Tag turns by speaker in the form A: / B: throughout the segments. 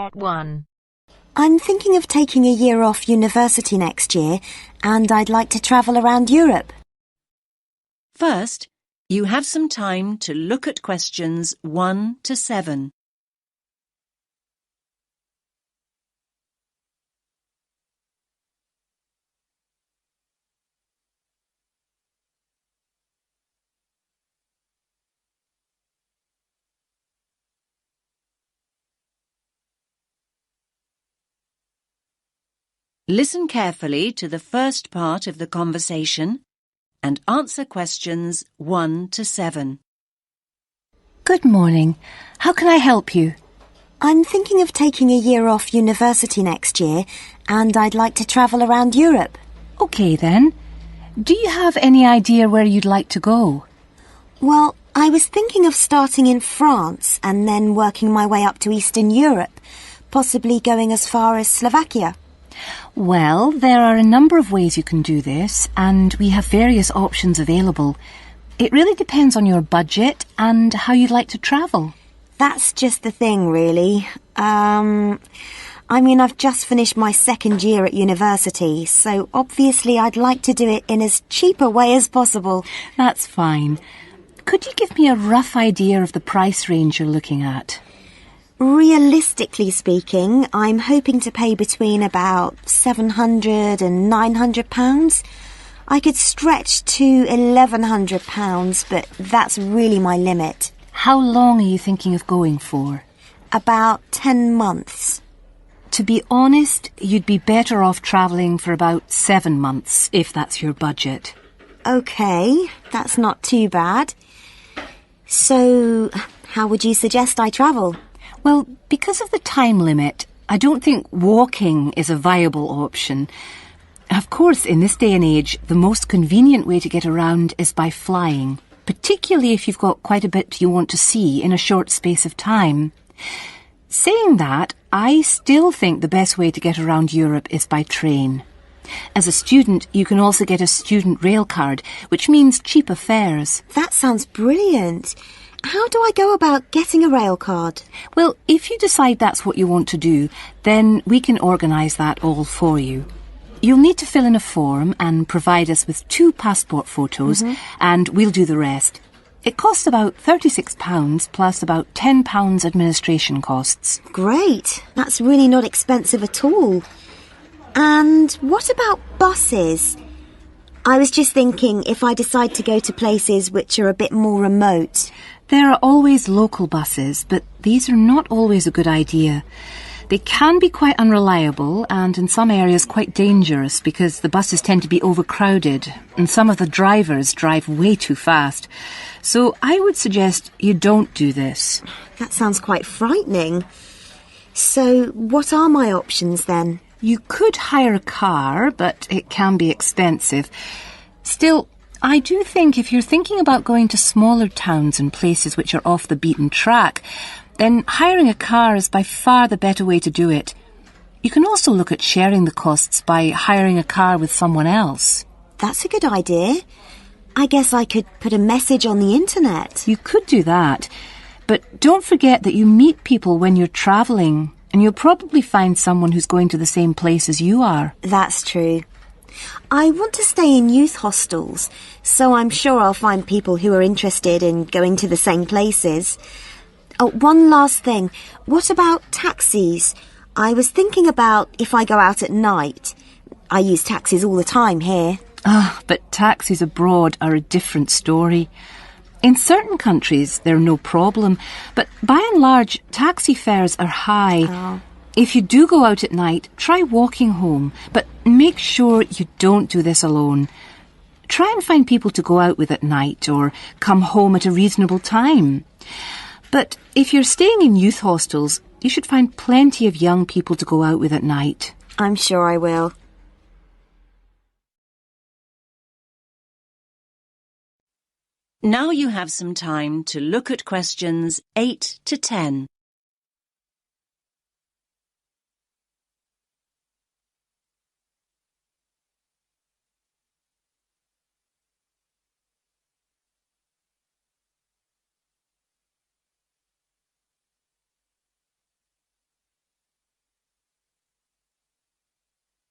A: Part 1.
B: I'm thinking of taking a year off university next year, and I'd like to travel around Europe.
C: First, you have some time to look at questions 1 to 7. Listen carefully to the first part of the conversation and answer questions 1 to 7.
D: Good morning. How can I help you?
B: I'm thinking of taking a year off university next year, and I'd like to travel around Europe.
D: OK then. Do you have any idea where you'd like to go?
B: Well, I was thinking of starting in France and then working my way up to Eastern Europe, possibly going as far as Slovakia.
D: Well, there are a number of ways you can do this, and we have various options available. It really depends on your budget and how you'd like to travel.
B: That's just the thing, really. I've just finished my second year at university, so obviously I'd like to do it in as cheap a way as possible.
D: That's fine. Could you give me a rough idea of the price range you're looking at?
B: Realistically speaking, I'm hoping to pay between about £700 and £900. I could stretch to £1,100, but that's really my limit.
D: How long are you thinking of going for?
B: About 10 months.
D: To be honest, you'd be better off travelling for about 7 months, if that's your budget.
B: OK, that's not too bad. So, how would you suggest I travel?
D: Well, because of the time limit, I don't think walking is a viable option. Of course, in this day and age, the most convenient way to get around is by flying, particularly if you've got quite a bit you want to see in a short space of time. Saying that, I still think the best way to get around Europe is by train. As a student, you can also get a student rail card, which means cheaper fares.
B: That sounds brilliant. How do I go about getting a rail card?
D: Well, if you decide that's what you want to do, then we can organise that all for you. You'll need to fill in a form and provide us with 2 passport photos, and we'll do the rest. It costs about £36 plus about £10 administration costs.
B: Great. That's really not expensive at all. And what about buses? I was just thinking if I decide to go to places which are a bit more remote.
D: There are always local buses, but these are not always a good idea. They can be quite unreliable and in some areas quite dangerous because the buses tend to be overcrowded and some of the drivers drive way too fast. So I would suggest you don't do this.
B: That sounds quite frightening. So what are my options then?
D: You could hire a car, but it can be expensive. Still, I do think if you're thinking about going to smaller towns and places which are off the beaten track, then hiring a car is by far the better way to do it. You can also look at sharing the costs by hiring a car with someone else.
B: That's a good idea. I guess I could put a message on the internet.
D: You could do that, but don't forget that you meet people when you're travelling, and you'll probably find someone who's going to the same place as you are.
B: That's true. I want to stay in youth hostels, so I'm sure I'll find people who are interested in going to the same places. Oh, one last thing. What about taxis? I was thinking about if I go out at night. I use taxis all the time here.
D: But taxis abroad are a different story. In certain countries, they're no problem, but by and large, taxi fares are high.
B: Oh.
D: If you do go out at night, try walking home, but make sure you don't do this alone. Try and find people to go out with at night or come home at a reasonable time. But if you're staying in youth hostels, you should find plenty of young people to go out with at night.
B: I'm sure I will.
C: Now you have some time to look at questions 8 to 10.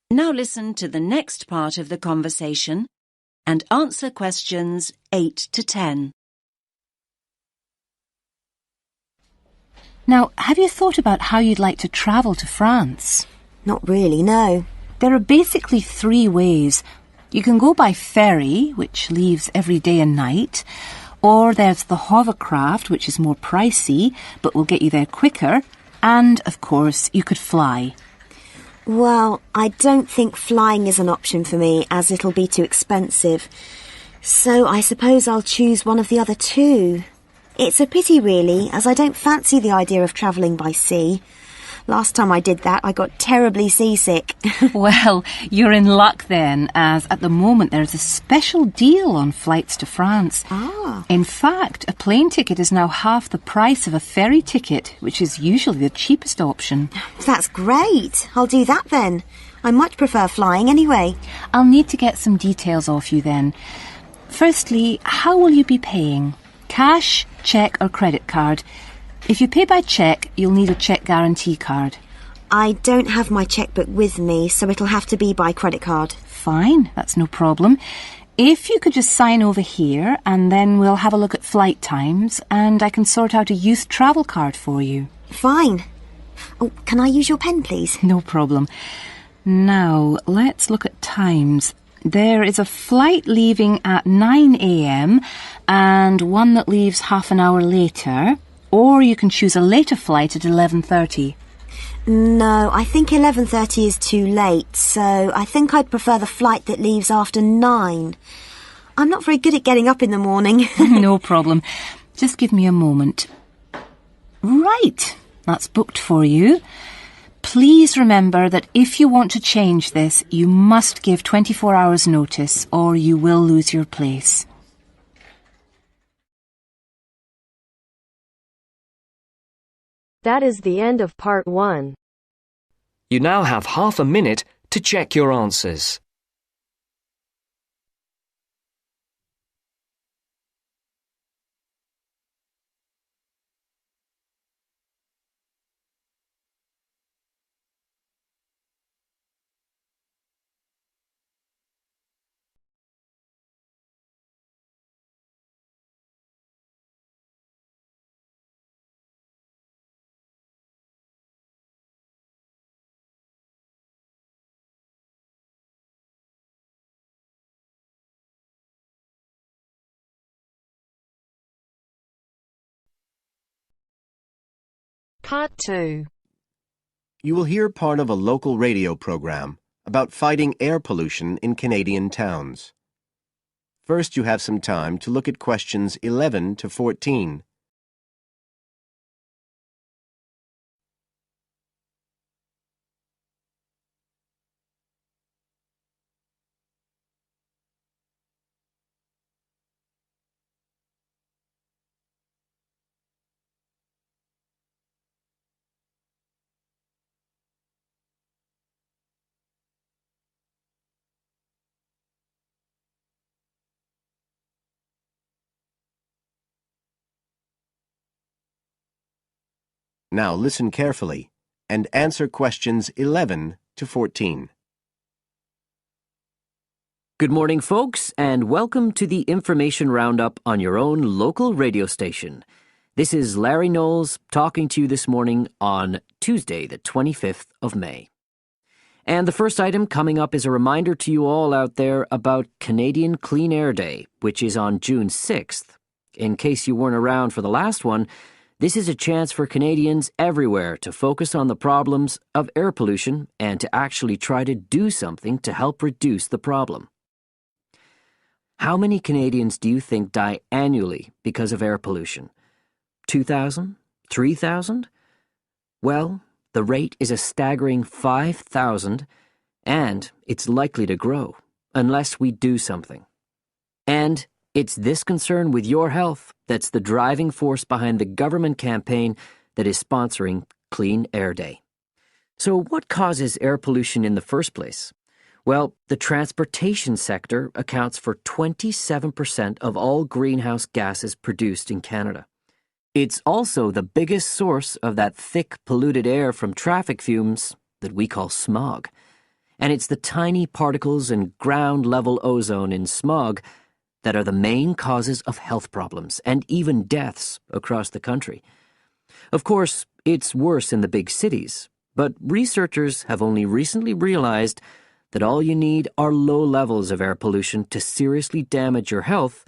C: Now listen to the next part of the conversation and answer questions 8 to 10.
D: Now, have you thought about how you'd like to travel to France?
B: Not really, no.
D: There are basically 3 ways. You can go by ferry, which leaves every day and night, or there's the hovercraft, which is more pricey, but will get you there quicker, and, of course, you could fly.
B: Well, I don't think flying is an option for me, as it'll be too expensive. So I suppose I'll choose one of the other 2. It's a pity, really, as I don't fancy the idea of travelling by sea. Last time I did that, I got terribly seasick.
D: Well, you're in luck then, as at the moment there's a special deal on flights to France.
B: Ah.
D: In fact, a plane ticket is now half the price of a ferry ticket, which is usually the cheapest option.
B: That's great. I'll do that then. I much prefer flying anyway.
D: I'll need to get some details off you then. Firstly, how will you be paying? Cash, cheque or credit card? If you pay by cheque, you'll need a cheque guarantee card.
B: I don't have my chequebook with me, so it'll have to be by credit card.
D: Fine, that's no problem. If you could just sign over here, and then we'll have a look at flight times, and I can sort out a youth travel card for you.
B: Fine. Oh, can I use your pen, please?
D: No problem. Now, let's look at times. There is a flight leaving at 9 a.m. and one that leaves half an hour later, or you can choose a later flight at 11:30.
B: No, I think 11:30 is too late, so I think I'd prefer the flight that leaves after 9. I'm not very good at getting up in the morning.
D: No problem. Just give me a moment. Right, that's booked for you. Please remember that if you want to change this, you must give 24 hours notice or you will lose your place.
A: That is the end of part 1.
E: You now have half a minute to check your answers.
A: Part 2.
F: You will hear part of a local radio program about fighting air pollution in Canadian towns. First, you have some time to look at questions 11 to 14. Now listen carefully and answer questions 11 to 14.
E: Good morning, folks, and welcome to the Information Roundup on your own local radio station. This is Larry Knowles talking to you this morning on Tuesday, the 25th of May. And the first item coming up is a reminder to you all out there about Canadian Clean Air Day, which is on June 6th. In case you weren't around for the last one, this is a chance for Canadians everywhere to focus on the problems of air pollution and to actually try to do something to help reduce the problem. How many Canadians do you think die annually because of air pollution? 2,000? 3,000? Well, the rate is a staggering 5,000, and it's likely to grow unless we do something. And it's this concern with your health that's the driving force behind the government campaign that is sponsoring Clean Air Day. So what causes air pollution in the first place? Well, the transportation sector accounts for 27% of all greenhouse gases produced in Canada. It's also the biggest source of that thick, polluted air from traffic fumes that we call smog. And it's the tiny particles and ground-level ozone in smog that are the main causes of health problems and even deaths across the country. Of course, it's worse in the big cities, but researchers have only recently realized that all you need are low levels of air pollution to seriously damage your health,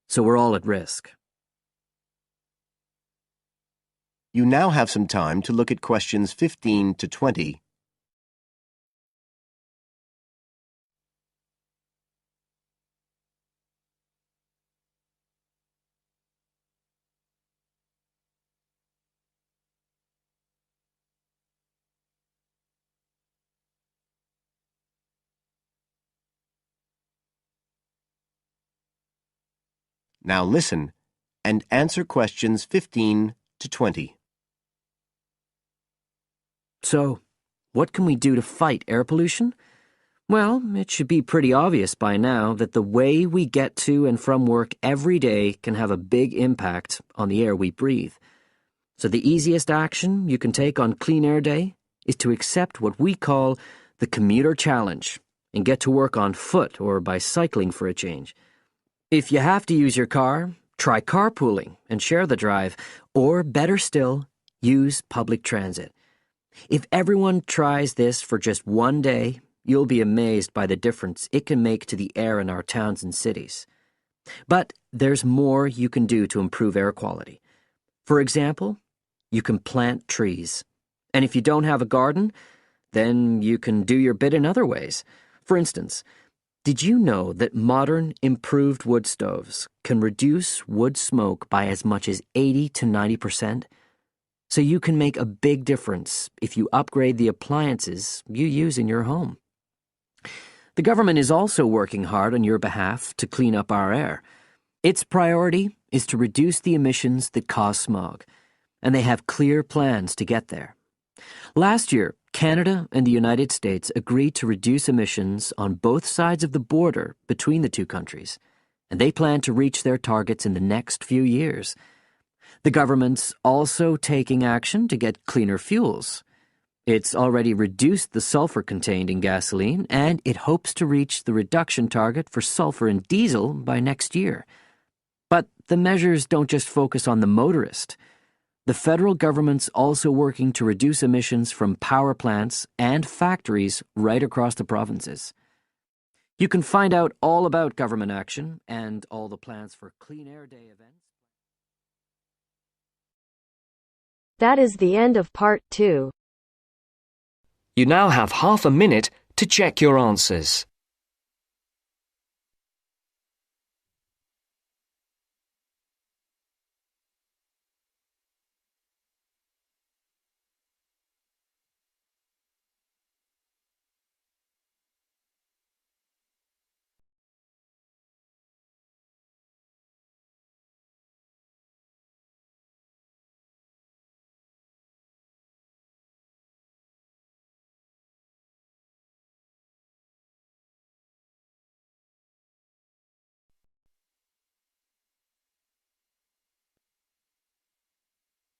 E: so we're all at risk.
F: You now have some time to look at questions 15 to 20. Now listen and answer questions 15 to 20.
E: So, what can we do to fight air pollution? Well, it should be pretty obvious by now that the way we get to and from work every day can have a big impact on the air we breathe. So the easiest action you can take on Clean Air Day is to accept what we call the commuter challenge and get to work on foot or by cycling for a change. If you have to use your car, try carpooling and share the drive, or better still, use public transit. If everyone tries this for just one day, you'll be amazed by the difference it can make to the air in our towns and cities. But there's more you can do to improve air quality. For example, you can plant trees. And if you don't have a garden, then you can do your bit in other ways. For instance, did you know that modern, improved wood stoves can reduce wood smoke by as much as 80 to 90%? So you can make a big difference if you upgrade the appliances you use in your home. The government is also working hard on your behalf to clean up our air. Its priority is to reduce the emissions that cause smog, and they have clear plans to get there. Last year, Canada and the United States agreed to reduce emissions on both sides of the border between the two countries, and they plan to reach their targets in the next few years. The government's also taking action to get cleaner fuels. It's already reduced the sulfur contained in gasoline, and it hopes to reach the reduction target for sulfur in diesel by next year. But the measures don't just focus on the motorist. The federal government's also working to reduce emissions from power plants and factories right across the provinces. You can find out all about government action and all the plans for Clean Air Day events.
A: That is the end of part 2.
G: You now have half a minute to check your answers.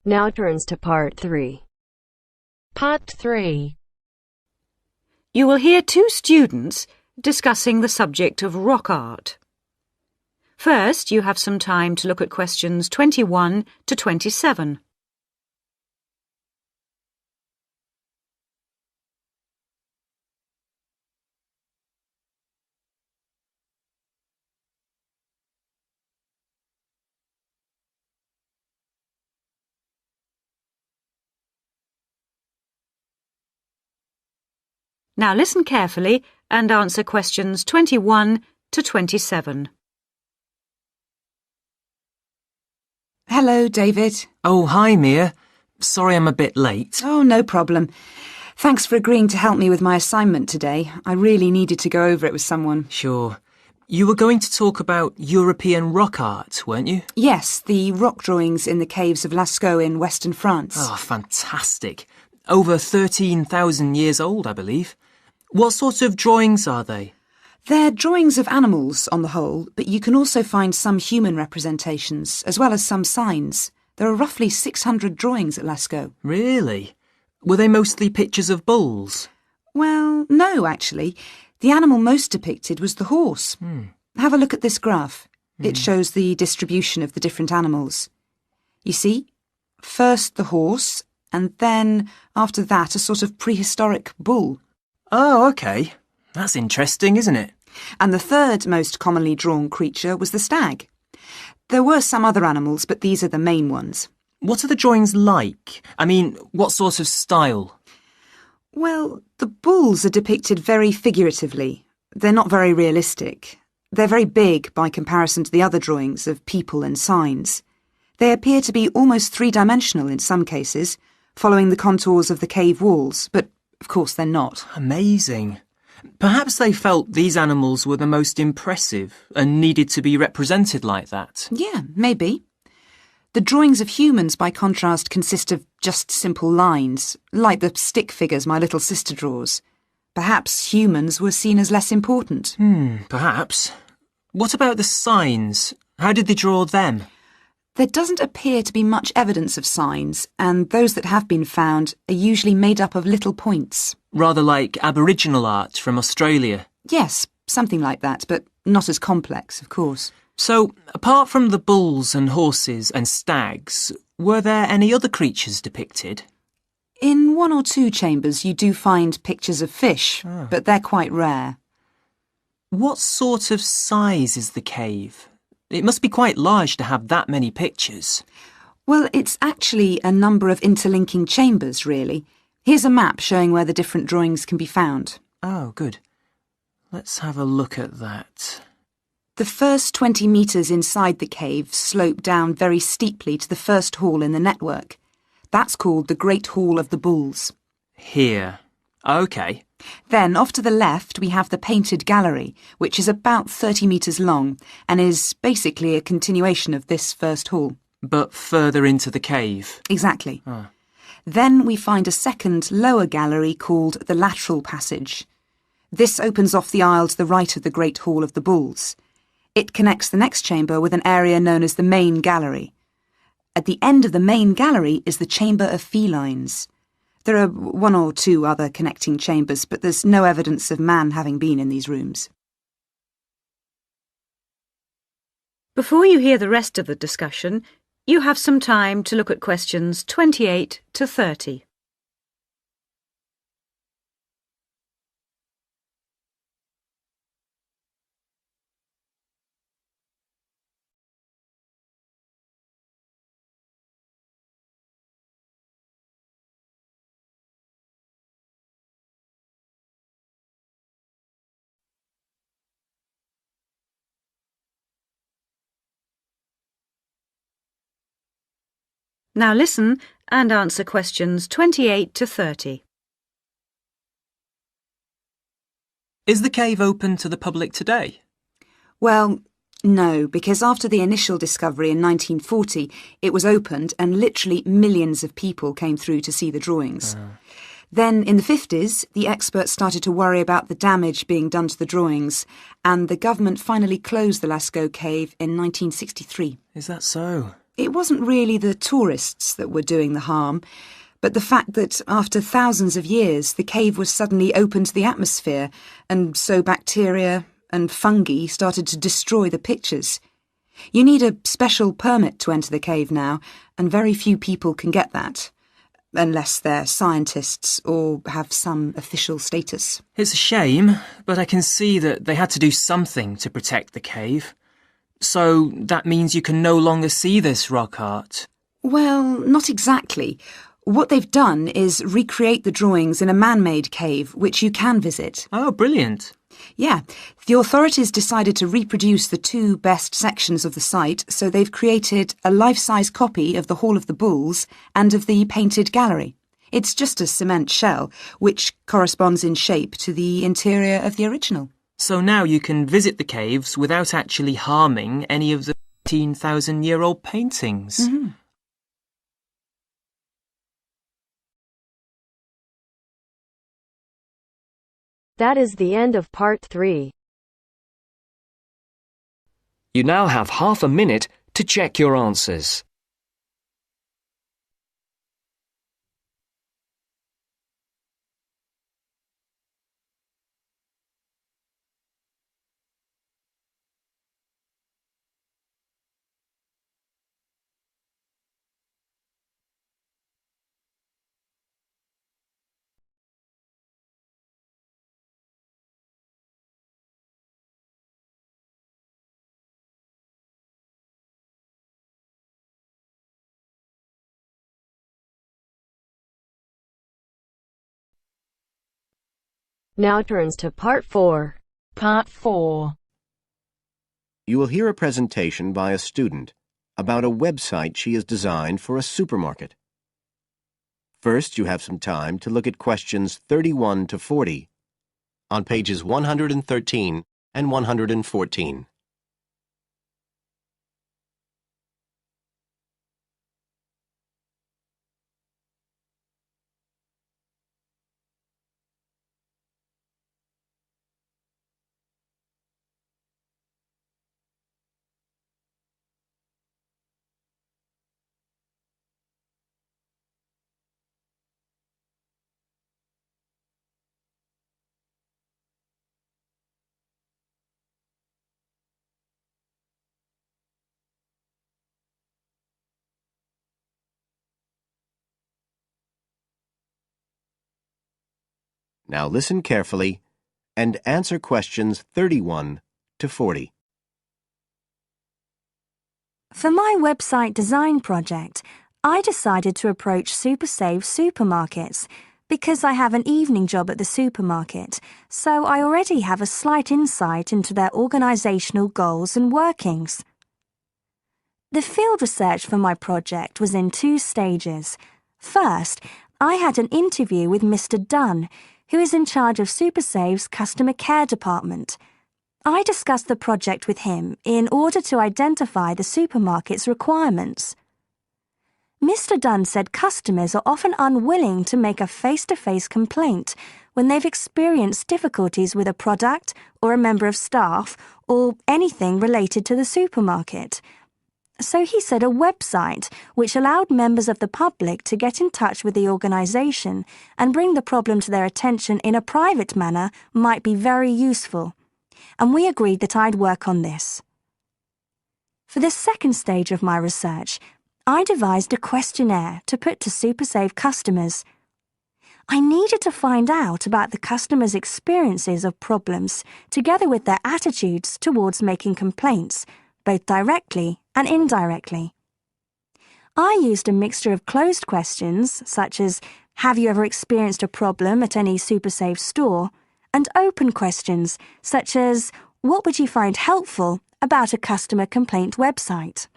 A: Now turns to part 3.
H: Part 3.
I: You will hear two students discussing the subject of rock art. First, you have some time to look at questions 21 to 27. Now listen carefully and answer questions 21 to 27.
J: Hello, David.
G: Oh, hi, Mia. Sorry I'm a bit late.
J: Oh, no problem. Thanks for agreeing to help me with my assignment today. I really needed to go over it with someone.
G: Sure. You were going to talk about European rock art, weren't you?
J: Yes, the rock drawings in the caves of Lascaus in western France.
G: Oh, fantastic. Over 13,000 years old, I believe. What sort of drawings are they?
J: They're drawings of animals on the whole, but you can also find some human representations, as well as some signs. There are roughly 600 drawings at Lascaux.
G: Really? Were they mostly pictures of bulls?
J: Well, no, actually. The animal most depicted was the horse. Have a look at this graph. It shows the distribution of the different animals. You see, first the horse, and then, after that, a sort of prehistoric bull.
G: Oh, OK. That's interesting, isn't it?
J: And the third most commonly drawn creature was the stag. There were some other animals, but these are the main ones.
G: What are the drawings like? I mean, what sort of style?
J: Well, the bulls are depicted very figuratively. They're not very realistic. They're very big by comparison to the other drawings of people and signs. They appear to be almost three-dimensional in some cases, following the contours of the cave walls, but of course they're not.
G: Amazing. Perhaps they felt these animals were the most impressive and needed to be represented like that.
J: Yeah, maybe. The drawings of humans, by contrast, consist of just simple lines, like the stick figures my little sister draws. Perhaps humans were seen as less important.
G: Perhaps. What about the signs? How did they draw them?
J: There doesn't appear to be much evidence of signs, and those that have been found are usually made up of little points.
G: Rather like Aboriginal art from Australia.
J: Yes, something like that, but not as complex, of course.
G: So, apart from the bulls and horses and stags, were there any other creatures depicted?
J: In one or two chambers you do find pictures of fish, but they're quite rare.
G: What sort of size is the cave? It must be quite large to have that many pictures.
J: Well, it's actually a number of interlinking chambers, really. Here's a map showing where the different drawings can be found.
G: Oh, good. Let's have a look at that.
J: The first 20 metres inside the cave slope down very steeply to the first hall in the network. That's called the Great Hall of the Bulls.
G: Here. OK.
J: Then, off to the left, we have the Painted Gallery, which is about 30 metres long and is basically a continuation of this first hall.
G: But further into the cave.
J: Exactly. Then we find a second, lower gallery called the Lateral Passage. This opens off the aisle to the right of the Great Hall of the Bulls. It connects the next chamber with an area known as the Main Gallery. At the end of the Main Gallery is the Chamber of Felines. There are one or two other connecting chambers, but there's no evidence of man having been in these rooms.
I: Before you hear the rest of the discussion, you have some time to look at questions 28 to 30. Now listen and answer questions 28 to 30.
G: Is the cave open to the public today?
J: Well, no, because after the initial discovery in 1940, it was opened and literally millions of people came through to see the drawings. Then, in the 50s, the experts started to worry about the damage being done to the drawings, and the government finally closed the Lascaus cave in 1963.
G: Is that so?
J: It wasn't really the tourists that were doing the harm, but the fact that after thousands of years the cave was suddenly open to the atmosphere, and so bacteria and fungi started to destroy the pictures. You need a special permit to enter the cave now, and very few people can get that, unless they're scientists or have some official status.
G: It's a shame, but I can see that they had to do something to protect the cave. So that means you can no longer see this rock art?
J: Well, not exactly. What they've done is recreate the drawings in a man-made cave, which you can visit.
G: Oh, brilliant.
J: Yeah, the authorities decided to reproduce the two best sections of the site, so they've created a life-size copy of the Hall of the Bulls and of the Painted Gallery. It's just a cement shell, which corresponds in shape to the interior of the original.
G: So now you can visit the caves without actually harming any of the 13,000-year-old paintings.
A: That is the end of part 3.
K: You now have half a minute to check your answers.
A: Now turns to Part 4.
H: Part 4.
F: You will hear a presentation by a student about a website she has designed for a supermarket. First, you have some time to look at questions 31 to 40 on pages 113 and 114. Now listen carefully and answer questions 31 to 40.
L: For my website design project, I decided to approach SuperSave supermarkets because I have an evening job at the supermarket, so I already have a slight insight into their organisational goals and workings. The field research for my project was in 2 stages. First, I had an interview with Mr. Dunn, who is in charge of SuperSave's customer care department. I discussed the project with him in order to identify the supermarket's requirements. Mr. Dunn said customers are often unwilling to make a face-to-face complaint when they've experienced difficulties with a product or a member of staff or anything related to the supermarket. So he said a website which allowed members of the public to get in touch with the organisation and bring the problem to their attention in a private manner might be very useful, and we agreed that I'd work on this. For the second stage of my research, I devised a questionnaire to put to SuperSave customers. I needed to find out about the customers' experiences of problems together with their attitudes towards making complaints, both directly and indirectly. I used a mixture of closed questions, such as, have you ever experienced a problem at any SuperSave store? And open questions, such as, what would you find helpful about a customer complaint website?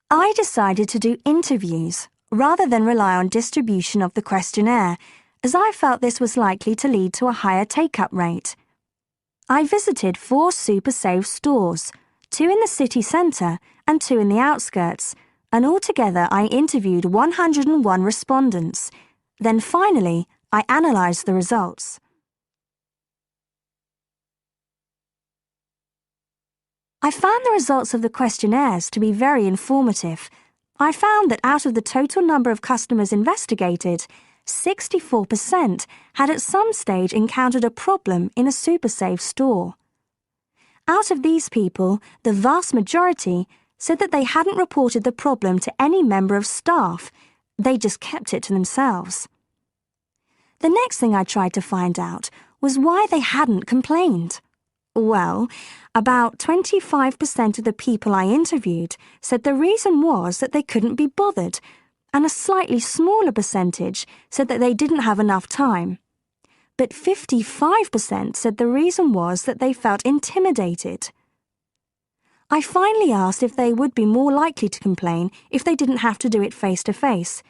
L: I decided to do interviews rather than rely on distribution of the questionnaire, as I felt this was likely to lead to a higher take-up rate. I visited 4 SuperSave stores, 2 in the city centre and 2 in the outskirts, and altogether I interviewed 101 respondents. Then finally, I analysed the results. I found the results of the questionnaires to be very informative. I found that out of the total number of customers investigated, 64% had at some stage encountered a problem in a SuperSave store. Out of these people, the vast majority said that they hadn't reported the problem to any member of staff. They just kept it to themselves. The next thing I tried to find out was why they hadn't complained. Well, about 25% of the people I interviewed said the reason was that they couldn't be bothered, and a slightly smaller percentage said that they didn't have enough time. But 55% said the reason was that they felt intimidated. I finally asked if they would be more likely to complain if they didn't have to do it face-to-face,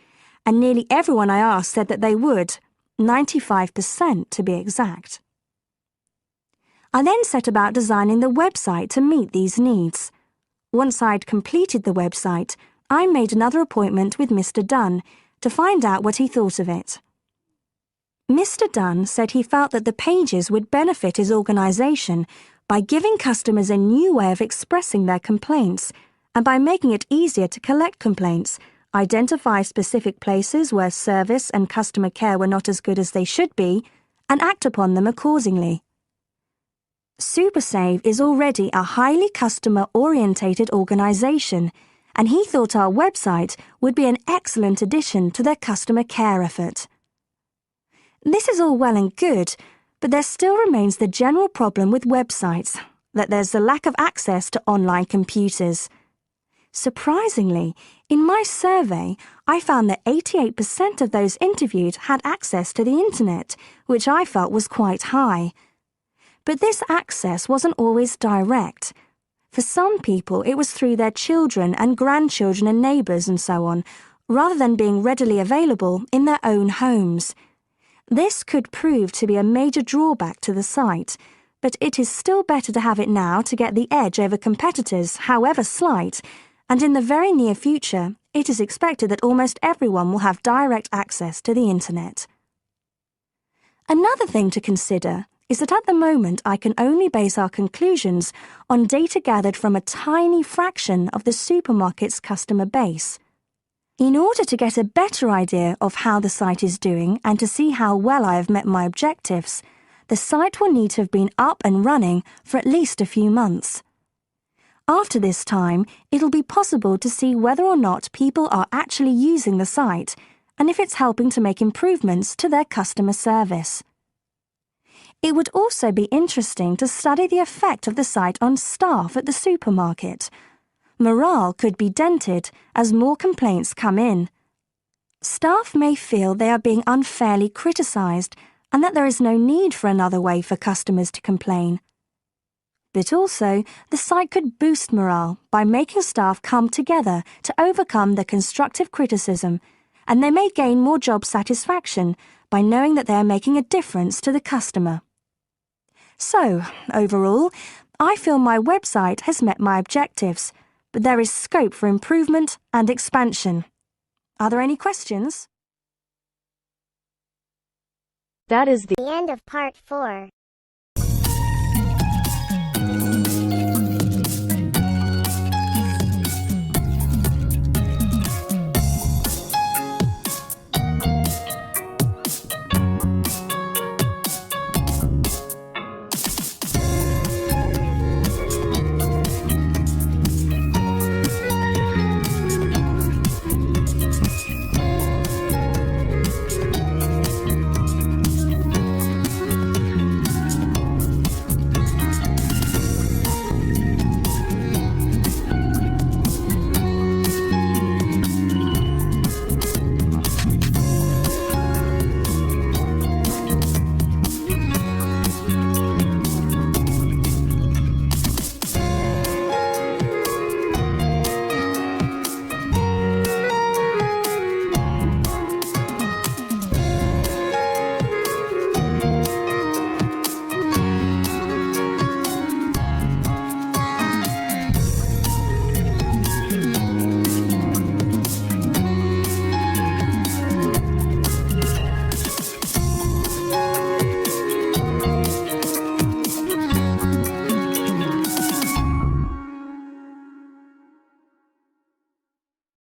L: and nearly everyone I asked said that they would, 95% to be exact. I then set about designing the website to meet these needs. Once I'd completed the website, I made another appointment with Mr. Dunn to find out what he thought of it. Mr. Dunn said he felt that the pages would benefit his organisation by giving customers a new way of expressing their complaints and by making it easier to collect complaints, identify specific places where service and customer care were not as good as they should be, and act upon them accordingly. SuperSave is already a highly customer-orientated organisation, and he thought our website would be an excellent addition to their customer care effort. This is all well and good, but there still remains the general problem with websites, that there's the lack of access to online computers. Surprisingly, in my survey, I found that 88% of those interviewed had access to the internet, which I felt was quite high. But this access wasn't always direct. For some people, it was through their children and grandchildren and neighbours and so on, rather than being readily available in their own homes. This could prove to be a major drawback to the site, but it is still better to have it now to get the edge over competitors, however slight, and in the very near future, it is expected that almost everyone will have direct access to the internet. Another thing to consider is that at the moment I can only base our conclusions on data gathered from a tiny fraction of the supermarket's customer base. In order to get a better idea of how the site is doing and to see how well I have met my objectives, the site will need to have been up and running for at least a few months. After this time, it'll be possible to see whether or not people are actually using the site and if it's helping to make improvements to their customer service. It would also be interesting to study the effect of the site on staff at the supermarket. Morale could be dented as more complaints come in. Staff may feel they are being unfairly criticised and that there is no need for another way for customers to complain. But also, the site could boost morale by making staff come together to overcome the constructive criticism, and they may gain more job satisfaction by knowing that they are making a difference to the customer. So, overall, I feel my website has met my objectives, but there is scope for improvement and expansion. Are there any questions?
A: That is the
M: end of part 4.